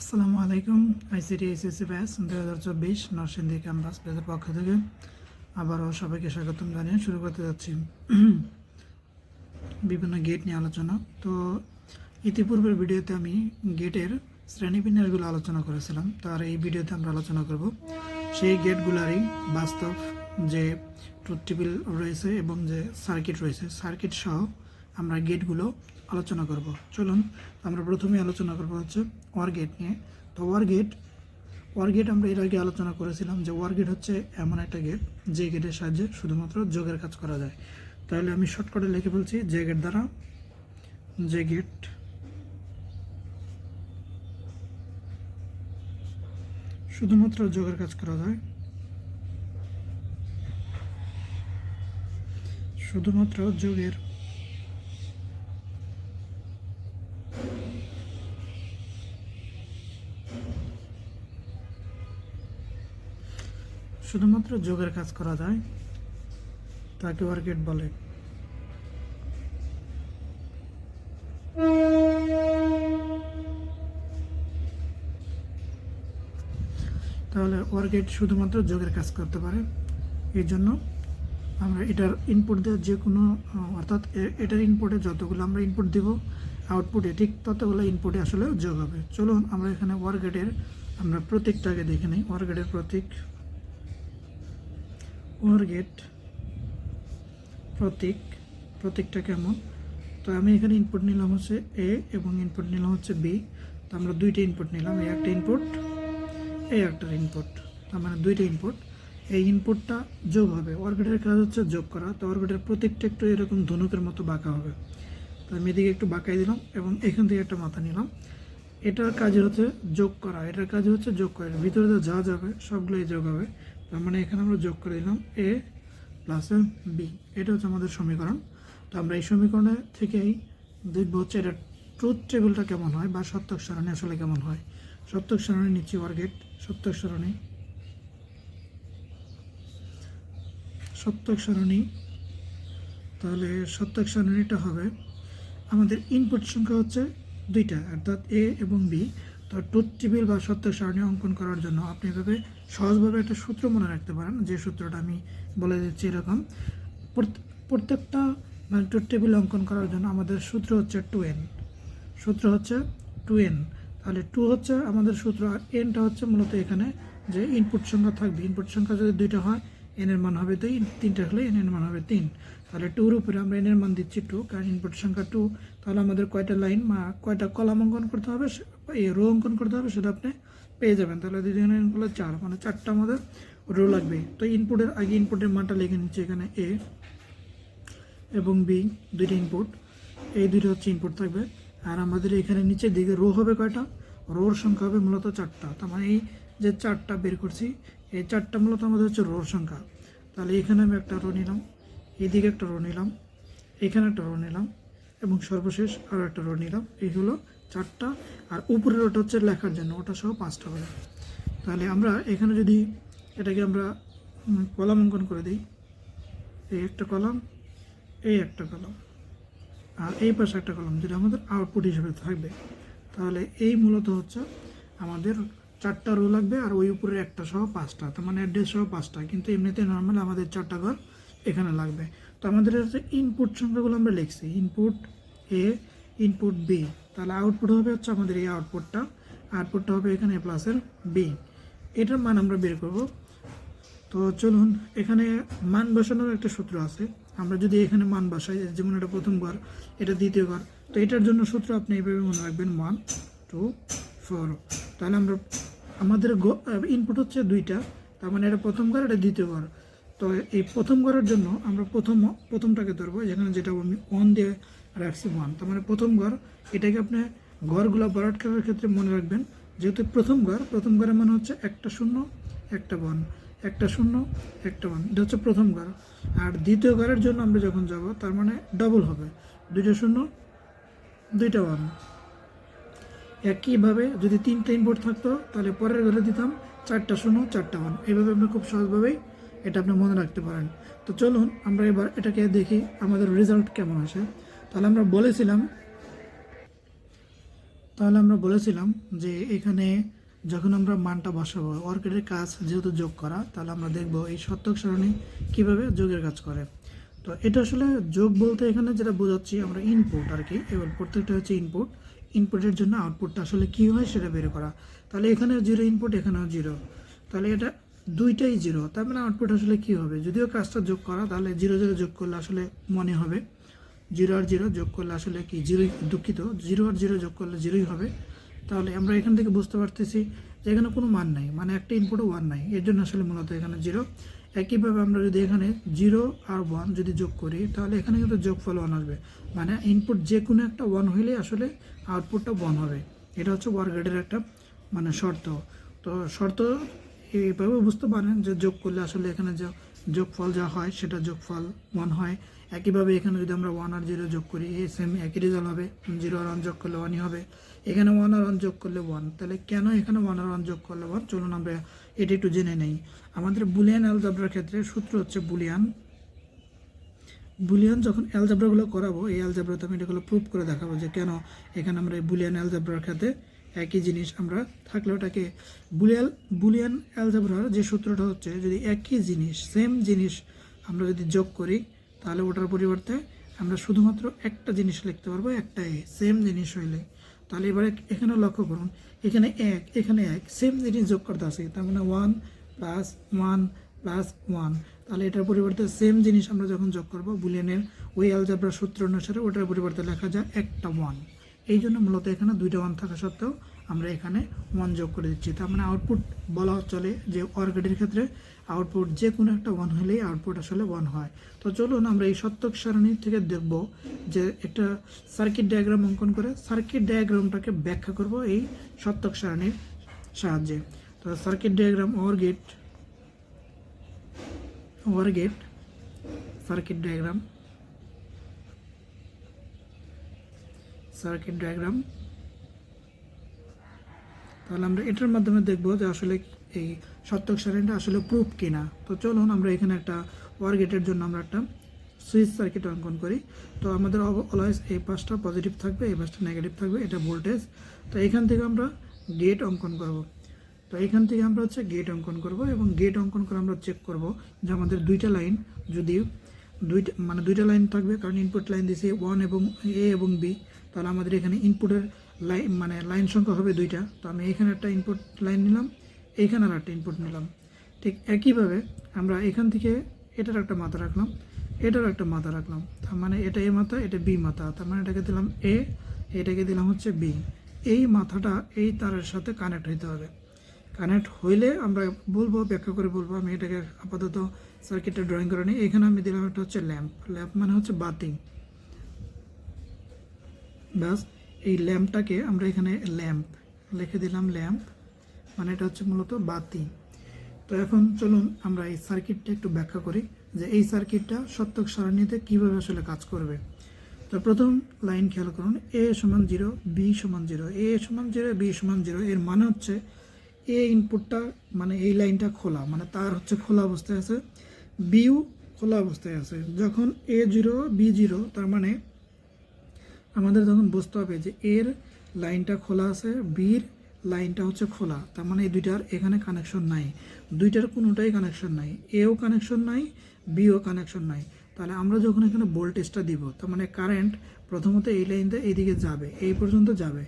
আসসালামু আলাইকুম। ICT HSC batch 2024 Narsingdi campus ব্যাচের পক্ষ থেকে আবারও সবাইকে স্বাগতম জানিয়ে শুরু করতে যাচ্ছি বিভিন্ন গেট নিয়ে আলোচনা। তো ইতিপূর্বের ভিডিওতে আমি গেটের শ্রেণীবিন্যাসগুলো আলোচনা করেছিলাম, তো আর এই ভিডিওতে আমরা আলোচনা করব সেই গেটগুলারই বাস্তব যে ট্রুথ টেবিল রয়েছে এবং যে সার্কিট রয়েছে, সার্কিট সহ আমরা গেটগুলো আলোচনা করব। চলুন আমরা প্রথমে আলোচনা করব হচ্ছে ওয়ার গেট নিয়ে। তো ওয়ার গেট আমরা এর আগে আলোচনা করেছিলাম যে ওয়ার গেট হচ্ছে এমন একটা গেট যে গেটের সাহায্যে শুধুমাত্র যোগের কাজ করা যায়। তাহলে আমি শর্টকাটে লিখে বলছি, যে গেট দ্বারা যে গেট শুধুমাত্র যোগের কাজ করা যায়, শুধুমাত্র যোগের কাজ করা যায় তাকে ওয়ার গেট বলে। তাহলে ওয়ার গেট শুধুমাত্র যোগের কাজ করতে পারে। এই জন্য আমরা এটার ইনপুট দিয়ে যে কোনো অর্থাৎ এটার ইনপুটে যতগুলো আমরা ইনপুট দিব আউটপুটে ঠিক ততগুলো ইনপুটে আসলে যোগ হবে। চলুন আমরা এখানে ওয়ার গেটের আমরা প্রতীকটাকে দেখে নিই। ওয়ার গেটের প্রতীকটা কেমন। তো আমি এখানে ইনপুট নিলাম হচ্ছে এ এবং ইনপুট নিলাম হচ্ছে বি। তো আমরা দুইটা ইনপুট নিলাম, এই একটা ইনপুট, এই একটা ইনপুট, তার মানে দুইটা ইনপুট। এই ইনপুটটা যোগ হবে। ওয়ার গেটের কাজ হচ্ছে যোগ করা। তো ওয়ার গেটের প্রত্যেকটা একটু এরকম ধনুকের মতো বাঁকা হবে। তো আমি এদিকে একটু বাঁকাই দিলাম এবং এখান থেকে একটা মাথা নিলাম। এটার কাজ হচ্ছে যোগ করা, এটার কাজ হচ্ছে যোগ করা। ভিতরে যা যাবে সবগুলোই যোগ হবে। তার মানে এখানে আমরা যোগ করে দিলাম এ প্লাস বি। এটা হচ্ছে আমাদের সমীকরণ। তো আমরা এই সমীকরণে থেকেই দেখবো হচ্ছে এটা ট্রুথ টেবিলটা কেমন হয় বা সত্যক সারণী আসলে কেমন হয়। সত্যক সারণী নিচ্ছি ওয়ার গেট, সত্যক সারণী তাহলে সত্যক সারণীটা হবে আমাদের ইনপুট সংখ্যা হচ্ছে দুইটা, অর্থাৎ এ এবং বি। তো ট্রুথ টেবিল বা সত্যক সারণী অঙ্কন করার জন্য আপনি এভাবে সহজভাবে একটা সূত্র মনে রাখতে পারেন, যে সূত্রটা আমি বলে দিচ্ছি এরকম। প্রত্যেকটা মানে ট্রুথ টেবিল অঙ্কন করার জন্য আমাদের সূত্র হচ্ছে 2n, তাহলে 2 হচ্ছে আমাদের সূত্র, আর এনটা হচ্ছে মূলত এখানে যে ইনপুট সংখ্যা থাকবে। ইনপুট সংখ্যা যদি দুইটা হয় এন এর মান হবে 2, তিনটা হলে এন এর মান হবে 3। তাহলে 2-র উপরে আমরা এন এর মান দিচ্ছি 2, কারণ ইনপুট সংখ্যা 2। তাহলে আমাদের কয়টা লাইন বা কয়টা কলাম অঙ্কন করতে হবে, এই রো অঙ্কন করতে হবে, সেটা আপনি পেয়ে যাবেন। তাহলে দুজনের 4, মানে 4টা আমাদের রো লাগবে। তো ইনপুটের আগে ইনপুটের মানটা লিখে নিচ্ছি এখানে এ এবং বি, দুইটা ইনপুট, এই দুইটা হচ্ছে ইনপুট থাকবে। আর আমাদের এখানে নিচের দিকে রো হবে কয়টা, রোর সংখ্যা হবে মূলত 4টা। তার মানে এই যে 4টা বের করছি, এই 4টা মূলত আমাদের হচ্ছে রোর সংখ্যা। তাহলে এখানে আমি একটা রো নিলাম, এইদিকে একটা রো নিলাম, এখানে একটা রো নিলাম এবং সর্বশেষ আরও একটা রো নিলাম। এই হলো 4টা। আর উপরের ওটা হচ্ছে লেখার জন্য, ওটা সহ 5টা হবে। তাহলে আমরা এখানে যদি এটাকে আমরা কলাম অঙ্কন করে দিই, এই একটা কলাম, এই একটা কলাম, আর এই পাশে একটা কলাম, যেটা আমাদের আউটপুট হিসেবে থাকবে। তাহলে এই মূলত হচ্ছে আমাদের 4টা রো লাগবে, আর ওই উপরে একটা সহ 5টা, তার মানে অ্যাড্রেস সহ 5টা। কিন্তু এমনিতে নর্মাল আমাদের 4টা ঘর এখানে লাগবে। তো আমাদের হচ্ছে ইনপুট সংখ্যাগুলো আমরা লিখছি, ইনপুট এ, ইনপুট বি। তাহলে আউটপুট হবে হচ্ছে আমাদের এই আউটপুটটা হবে এখানে এ প্লাসের বি। এটার মান আমরা বের করব। তো চলুন, এখানে মান বসানোর একটা সূত্র আছে। আমরা যদি এখানে মান বসাই, যেমন এটা প্রথম ঘর, এটা দ্বিতীয় ঘর, তো এটার জন্য সূত্র আপনি এইভাবে মনে রাখবেন 1 2 4। তাহলে আমাদের ইনপুট হচ্ছে 2টা, তার মানে এটা প্রথম ঘর, এটা দ্বিতীয় ঘর। তো এই প্রথম ঘরের জন্য আমরা প্রথমটাকে ধরবো, যেখানে যেটা আমি 1 দিয়ে রাখছি 1, তার মানে প্রথম ঘর। এটাকে আপনি ঘরগুলো ভরাট করার ক্ষেত্রে মনে রাখবেন, যেহেতু প্রথম ঘরের মানে হচ্ছে একটা 0 একটা 1, একটা 0 একটা 1, এটা হচ্ছে প্রথম ঘর। আর দ্বিতীয় ঘরের জন্য আমরা যখন যাব, তার মানে ডবল হবে, 2টা 0 2টা 1। একইভাবে যদি 3টা ইনপুট থাকতো, তাহলে পরের ঘরে দিতাম 4টা 0 4টা 1। এইভাবে আপনি খুব সহজভাবেই এটা আপনি মনে রাখতে পারেন। তো চলুন আমরা এবার এটাকে দেখি আমাদের রেজাল্ট কেমন আসে। তাহলে আমরা বলেছিলাম তাহলে আমরা বলেছিলাম যে এখানে যখন আমরা মানটা বসাবো, অর্কেডের কাজ যেহেতু যোগ করা, তাহলে আমরা দেখব এই সত্যক সারণী কীভাবে যোগের কাজ করে। তো এটা আসলে যোগ বলতে এখানে যেটা বোঝাচ্ছি আমরা ইনপুট আর কি, এবার প্রত্যেকটা হচ্ছে ইনপুট, ইনপুটের জন্য আউটপুটটা আসলে কী হয় সেটা বের করা। তাহলে এখানেও জিরো ইনপুট, এখানেও জিরো, তাহলে এটা দুইটাই জিরো, তার মানে আউটপুট আসলে কী হবে, যদিও কাজটা যোগ করা, তাহলে জিরো জিরো যোগ করলে আসলে মনে হবে জিরো আর জিরো যোগ করলে আসলে কি জিরোই, দুঃখিত, জিরো আর জিরো যোগ করলে জিরোই হবে। তাহলে আমরা এখান থেকে বুঝতে পারতেছি যে এখানে কোনো মান নাই, মানে একটা ইনপুটও ওয়ান নাই, এর জন্য আসলে মূলত এখানে জিরো। একইভাবে আমরা যদি এখানে জিরো আর ওয়ান যদি যোগ করি, তাহলে এখানে কিন্তু যোগফল ওয়ান আসবে, মানে ইনপুট যে কোনো একটা ওয়ান হইলে আসলে আউটপুটটা ওয়ান হবে। এটা হচ্ছে ওয়ার্গেটের একটা মানে শর্ত। তো শর্ত এইভাবে বুঝতে পারেন যে যোগ করলে আসলে এখানে যে যোগফল যা হয় সেটা যোগফল ওয়ান হয়। একইভাবে এখানে যদি আমরা ওয়ান আর জিরো যোগ করি, এই সেম একই রেজাল্ট হবে, জিরো আর ওয়ান যোগ করলে ওয়ানই হবে। এখানে ওয়ান আর ওয়ান যোগ করলে ওয়ান, তাহলে কেন এখানে ওয়ান আর ওয়ান যোগ করলে ওয়ান, চলুন আমরা এটা একটু জেনে নেই। আমাদের বুলিয়ান অ্যালজেব্রার ক্ষেত্রে সূত্র হচ্ছে বুলিয়ান যখন অ্যালজেব্রাগুলো করাবো, এই অ্যালজেব্রাতে আমি এটাগুলো প্রুভ করে দেখাবো যে কেন এখানে আমরা এই বুলিয়ান অ্যালজেব্রার ক্ষেত্রে একই জিনিস আমরা থাকলে ওটাকে বুলিয়ান অ্যালজেব্রার যে সূত্রটা হচ্ছে, যদি একই জিনিস সেম জিনিস আমরা যদি যোগ করি, তাহলে ওটার পরিবর্তে আমরা শুধুমাত্র একটা জিনিস লিখতে পারবো, একটাই সেম জিনিস হইলে। তাহলে এবারে এখানে লক্ষ্য করুন, এখানে এক সেম জিনিস যোগ করতে আসি, তার মানে ওয়ান প্লাস ওয়ান। তাহলে এটার পরিবর্তে সেম জিনিস আমরা যখন যোগ করব বুলিয়ানের ওই অ্যালজেব্রার সূত্র অনুসারে, ওটার পরিবর্তে লেখা যায় একটা ওয়ান। এই জন্য মূলত এখানে দুইটা ওয়ান থাকা সত্ত্বেও আমরা এখানে ওয়ান যোগ করে দিচ্ছি। তার মানে আউটপুট বলা চলে যে অর্গেটের ক্ষেত্রে আউটপুট যে কোনো একটা ওয়ান হলেই আউটপুট আসলে ওয়ান হয়। তো চলুন আমরা এই সত্যক সারণী থেকে দেখব যে একটা সার্কিট ডায়াগ্রাম অঙ্কন করে সার্কিট ডায়াগ্রামটাকে ব্যাখ্যা করব এই সত্যক সারণীর সাহায্যে। তো সার্কিট ডায়াগ্রাম ওয়ারগেট সার্কিট ডায়াগ্রাম, তাহলে আমরা এটার মাধ্যমে দেখব যে আসলে এই সত্যক সারণীটা আসলে প্রুফ কিনা। তো চলুন আমরা এখানে একটা ওয়ারগেটের জন্য আমরা একটা সুইচ সার্কিট অঙ্কন করি। তো আমাদের অলওয়েজ এই পাশটা পজিটিভ থাকবে, এই পাশটা নেগেটিভ থাকবে, এটা ভোল্টেজ। তো এখান থেকে আমরা গেট অঙ্কন করব। তো এখান থেকে আমরা হচ্ছে গেট অঙ্কন করব, এবং গেট অঙ্কন করে আমরা চেক করব যে আমাদের দুইটা লাইন, যদি দুইটা লাইন থাকবে, কারণ ইনপুট লাইন দিয়েছি ওয়ান এবং এ এবং বি, তাহলে আমাদের এখানে ইনপুটের লাইন সংখ্যা হবে দুইটা। তো আমি এখানে একটা ইনপুট লাইন নিলাম, এইখানে আর একটা ইনপুট নিলাম। ঠিক একইভাবে আমরা এখান থেকে এটার একটা মাথা রাখলাম, এটার একটা মাথা রাখলাম, তার মানে এটা এ মাথা, এটা বি মাথা, তার মানে এটাকে দিলাম এ, এটাকে দিলাম হচ্ছে বি। এই মাথাটা এই তারের সাথে কানেক্ট হইতে হবে। কানেক্ট হইলে আমরা বলবো, ব্যাখ্যা করে বলবো। আমি এটাকে আপাতত সার্কিটটা ড্রয়িং করে নিই। এখানে আমি দিলাম একটা হচ্ছে ল্যাম্প মানে হচ্ছে বাতি। ব্যাস, এই ল্যাম্পটাকে আমরা এখানে ল্যাম্প লিখে দিলাম, ল্যাম্প মানে এটা হচ্ছে মূলত বাতি। তো এখন চলুন আমরা এই সার্কিটটা একটু ব্যাখ্যা করি যে এই সার্কিটটা সত্যক সারণীতে কীভাবে আসলে কাজ করবে। তো প্রথম লাইন খেয়াল করুন, এ সমান জিরো, বি সমান জিরো, এ সমান জিরো, বি সমান জিরো। এর মানে হচ্ছে এ ইনপুটটা মানে এই লাইনটা খোলা, মানে তার হচ্ছে খোলা অবস্থায় আছে, বিও খোলা অবস্থায় আছে। যখন এ জিরো বি জিরো, তার মানে আমাদের তখন বুঝতে হবে যে এর লাইনটা খোলা আছে, বির লাইনটা হচ্ছে খোলা, তার মানে এই দুইটার এখানে কানেকশন নাই, দুইটার কোনোটাই কানেকশন নাই, এও কানেকশন নাই, বিও কানেকশন নাই। তাহলে আমরা যখন এখানে ভোল্টেজটা দিব, তার মানে কারেন্ট প্রথমত এই লাইনটা এইদিকে যাবে, এই পর্যন্ত যাবে,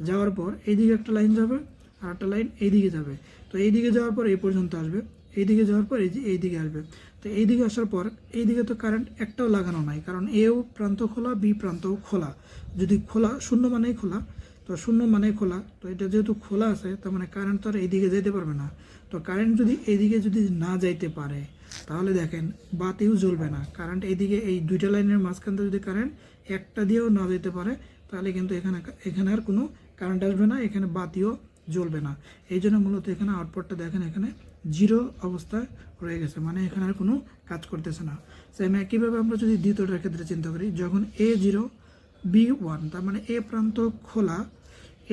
যাওয়ার পর এইদিকে একটা লাইন যাবে, আর একটা লাইন এইদিকে যাবে। তো এইদিকে যাওয়ার পর এই পর্যন্ত আসবে, এইদিকে যাওয়ার পর এইদিকে আসবে। তো এইদিকে আসার পর এইদিকে তো কারেন্ট একটাও লাগানো নাই, কারণ এও প্রান্ত খোলা, বি প্রান্তও খোলা। যদি খোলা, শূন্য মানেই খোলা, তো শূন্য মানেই খোলা, তো এটা যেহেতু খোলা আছে, তার মানে কারেন্ট তো আর এইদিকে যেতে পারবে না। তো কারেন্ট যদি এইদিকে যদি না যাইতে পারে, তাহলে দেখেন বাতিও জ্বলবে না। কারেন্ট এইদিকে এই দুইটা লাইনের মাঝখান থেকে যদি কারেন্ট একটা দিয়েও না যেতে পারে, তাহলে কিন্তু এখানে আর কোনো কারেন্ট আসবে না, এখানে বাতিও জ্বলবে না। এই জন্য মূলত এখানে আউটপুটটা দেখেন এখানে জিরো অবস্থায় রয়ে গেছে, মানে এখানে আর কোনো কাজ করতেছে না। সেম একইভাবে আমরা যদি দ্বিতীয়টার ক্ষেত্রে চিন্তা করি, যখন এ জিরো বি ওয়ান, তার মানে এ প্রান্ত খোলা,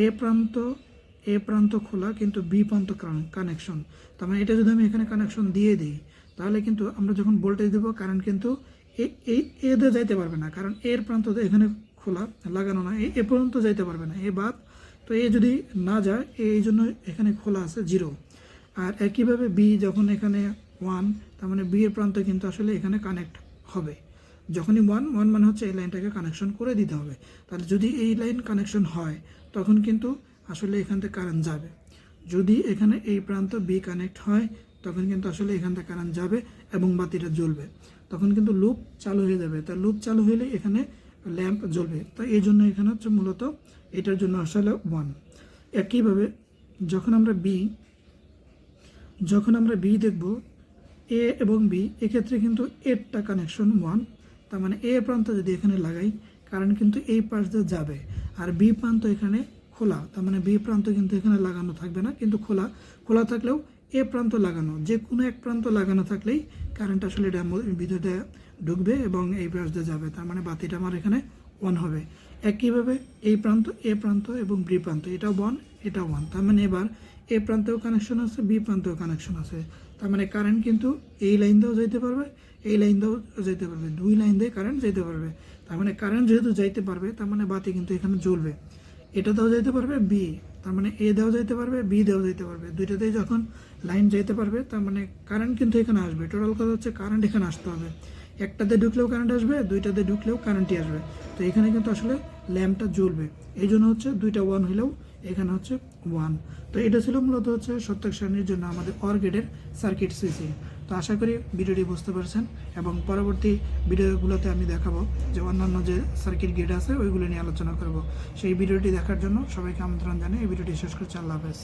এ প্রান্ত খোলা কিন্তু বি প্রান্ত কানেকশন, তার মানে এটা যদি আমি এখানে কানেকশন দিয়ে দিই, তাহলে কিন্তু আমরা যখন ভোল্টেজ দেবো, কারেন্ট কিন্তু এ দিয়ে যাইতে পারবে না, কারণ এর প্রান্ত এখানে খোলা লাগানো না, এ পর্যন্ত যাইতে পারবে না, এ বাদ তো এ যদি না যায় এই জন্য এখানে খোলা আছে 0। আর একইভাবে বি যখন এখানে 1, তার মানে বি এর প্রান্ত কিন্তু আসলে এখানে কানেক্ট হবে। যখনই 1 মানে হচ্ছে এই লাইনটাকে কানেকশন করে দিতে হবে। তাহলে যদি এই লাইন কানেকশন হয় তখন কিন্তু আসলে এখান থেকে কারেন্ট যাবে। যদি এখানে এই প্রান্ত বি কানেক্ট হয় তখন কিন্তু আসলে এখান থেকে কারেন্ট যাবে এবং বাতিটা জ্বলবে, তখন কিন্তু লুপ চালু হয়ে যাবে। তা লুপ চালু হলে এখানে ল্যাম্প জ্বলবে। তো এই জন্য এখানে হচ্ছে মূলত এটার জন্য আসলে 1। একইভাবে যখন আমরা বি দেখব, এ এবং বি এক্ষেত্রে কিন্তু এরটা কানেকশন 1, তার মানে এ প্রান্ত যদি এখানে লাগাই কারেন্ট কিন্তু এই পাশ দিয়ে যাবে। আর বি প্রান্ত এখানে খোলা, তার মানে বি প্রান্ত কিন্তু এখানে লাগানো থাকবে না, কিন্তু খোলা থাকলেও এ প্রান্ত লাগানো, যে কোনো এক প্রান্ত লাগানো থাকলেই কারেন্ট আসলে এটা ভিতরে ঢুকবে এবং এই পাশ দিয়ে যাবে। তার মানে বাতিটা আমার এখানে 1 হবে। একইভাবে এই প্রান্ত, এ প্রান্ত এবং বি প্রান্ত, এটাও 1 এটাও 1। তার মানে এবার এ প্রান্তেও কানেকশন আছে, বি প্রান্তেও কানেকশন আছে। তার মানে কারেন্ট কিন্তু এই লাইন দিয়েও যেতে পারবে, এই লাইন দিয়েও যেতে পারবে, দুই লাইন দিয়ে কারেন্ট যেতে পারবে। তার মানে কারেন্ট যেহেতু যাইতে পারবে তার মানে বাতি কিন্তু এখানে জ্বলবে। এটা দেওয়া যেতে পারবে বি, তার মানে এ দেওয়া যেতে পারবে, বি দেওয়া যেতে পারবে, দুইটাতেই যখন লাইন যেতে পারবে তার মানে কারেন্ট কিন্তু এখানে আসবে। টোটাল কথা হচ্ছে কারেন্ট এখানে আসতে হবে। একটাতে ঢুকলেও কারেন্ট আসবে, দুইটাতে ঢুকলেও কারেন্টই আসবে। তো এখানে কিন্তু আসলে ল্যাম্পটা জ্বলবে। এই জন্য হচ্ছে দুইটা 1 হলেও এখানে হচ্ছে 1। তো এটা ছিল মূলত হচ্ছে সত্যক সারণীর জন্য আমাদের অর গেটের সার্কিট সুইচিং। তো আশা করি ভিডিওটি বুঝতে পারছেন এবং পরবর্তী ভিডিওগুলোতে আমি দেখাবো যে অন্যান্য যে সার্কিট গেট আছে ওইগুলো নিয়ে আলোচনা করব। সেই ভিডিওটি দেখার জন্য সবাইকে আমন্ত্রণ জানিয়ে এই ভিডিওটি শেষ করছি। আল্লাহ হাফেজ।